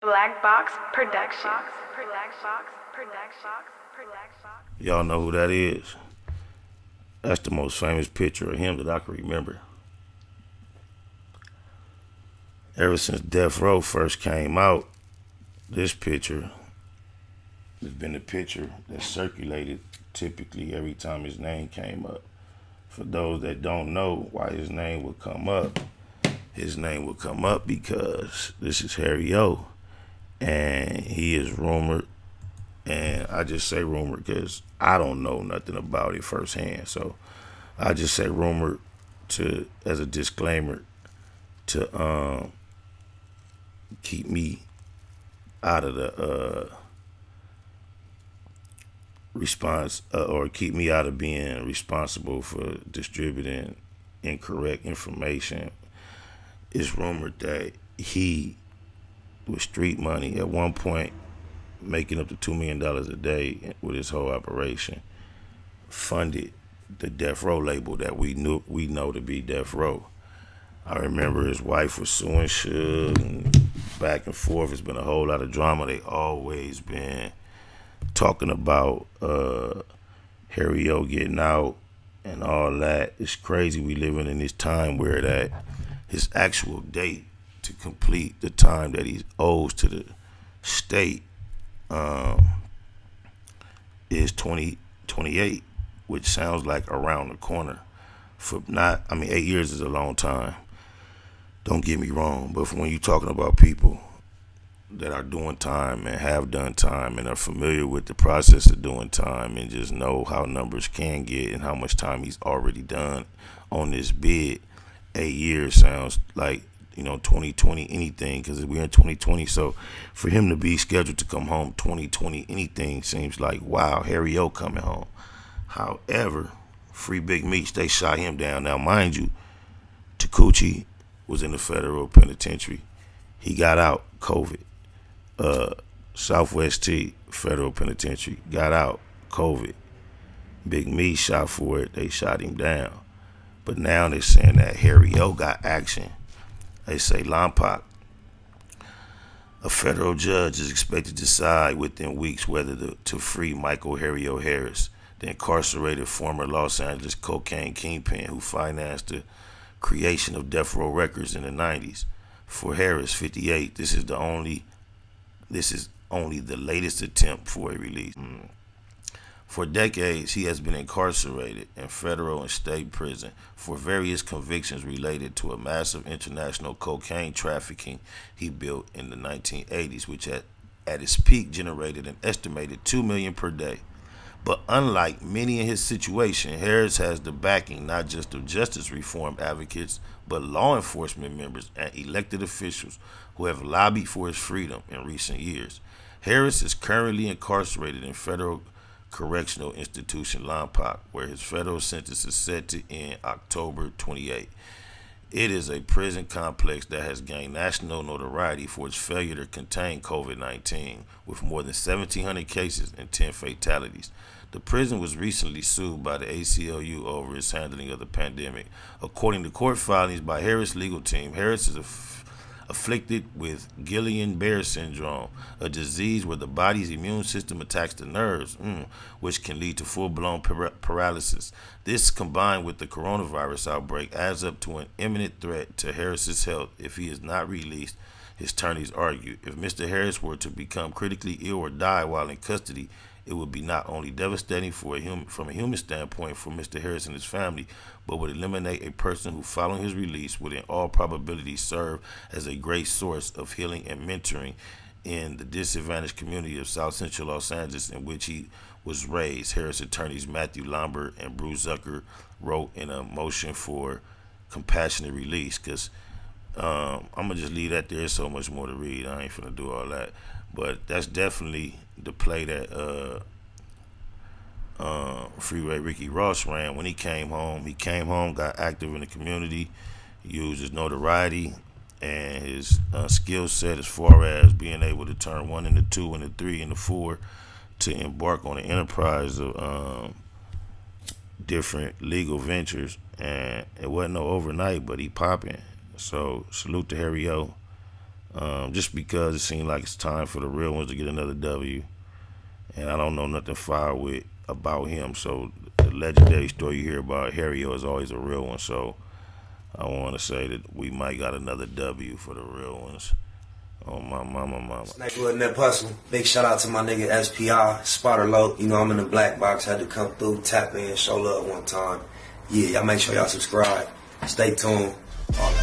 Black Box Productions. Y'all know who that is? That's the most famous picture of him that I can remember. Ever since Death Row first came out, this picture has been the picture that circulated typically every time his name came up. For those that don't know why his name would come up because this is Harry O, and he is rumored, and I just say rumored because I don't know nothing about it firsthand, so I just say rumored as a disclaimer to keep me out of the response or keep me out of being responsible for distributing incorrect information. It's rumored that he, with street money at one point, making up to $2 million a day with his whole operation, funded the Death Row label that we know to be Death Row. I remember his wife was suing Suge, and back and forth. It's been a whole lot of drama. They always been talking about Harry O getting out and all that. It's crazy we living in this time where that his actual date to complete the time that he owes to the state is 2028, which sounds like around the corner. 8 years is a long time. Don't get me wrong, but when you're talking about people that are doing time and have done time and are familiar with the process of doing time and just know how numbers can get and how much time he's already done on this bid, 8 years sounds like 2020 anything, because we're in 2020. So for him to be scheduled to come home 2020 anything seems like, wow, Harry O coming home. However, Free Big Meech, they shot him down. Now mind you, Takuchi was in the federal penitentiary. He got out, COVID. Southwest T, federal penitentiary, got out, COVID. Big Meech shot for it, they shot him down. But now they're saying that Harry O got action. They say Lompoc, a federal judge is expected to decide within weeks whether to free Michael Harry O. Harris, the incarcerated former Los Angeles cocaine kingpin who financed the creation of Death Row Records in the 90s. For Harris, 58, this is only the latest attempt for a release. For decades, he has been incarcerated in federal and state prison for various convictions related to a massive international cocaine trafficking he built in the 1980s, which at its peak generated an estimated $2 million per day. But unlike many in his situation, Harris has the backing not just of justice reform advocates, but law enforcement members and elected officials who have lobbied for his freedom in recent years. Harris is currently incarcerated in federal correctional institution Lompoc, where his federal sentence is set to end October 28. It is a prison complex that has gained national notoriety for its failure to contain COVID-19, with more than 1,700 cases and 10 fatalities. The prison was recently sued by the ACLU over its handling of the pandemic. According to court filings by Harris' legal team, Harris is afflicted with Guillain-Barré syndrome, a disease where the body's immune system attacks the nerves, which can lead to full-blown paralysis. This, combined with the coronavirus outbreak, adds up to an imminent threat to Harris's health if he is not released, his attorneys argue. If Mr. Harris were to become critically ill or die while in custody, it would be not only devastating from a human standpoint for Mr. Harris and his family, but would eliminate a person who, following his release, would in all probability serve as a great source of healing and mentoring in the disadvantaged community of South Central Los Angeles in which he was raised. Harris attorneys Matthew Lambert and Bruce Zucker wrote in a motion for compassionate release, because I'm going to just leave that there. There's so much more to read. I ain't finna do all that. But that's definitely the play that Freeway Ricky Ross ran when he came home. He came home, got active in the community, used his notoriety and his skill set as far as being able to turn 1 into 2 into 3 into 4 to embark on an enterprise of different legal ventures. And it wasn't no overnight, but he popping. So salute to Harry O. just because it seemed like it's time for the real ones to get another W. And I don't know nothing fire with about him. So the legendary story you hear about Harry O is always a real one. So I want to say that we might got another W for the real ones. Oh, my mama. Snakewood Nip Hustle. Big shout out to my nigga SPI, Spotter Low. You know, I'm in the black box. Had to come through, tap in, show love one time. Yeah, y'all make sure y'all subscribe. Stay tuned. All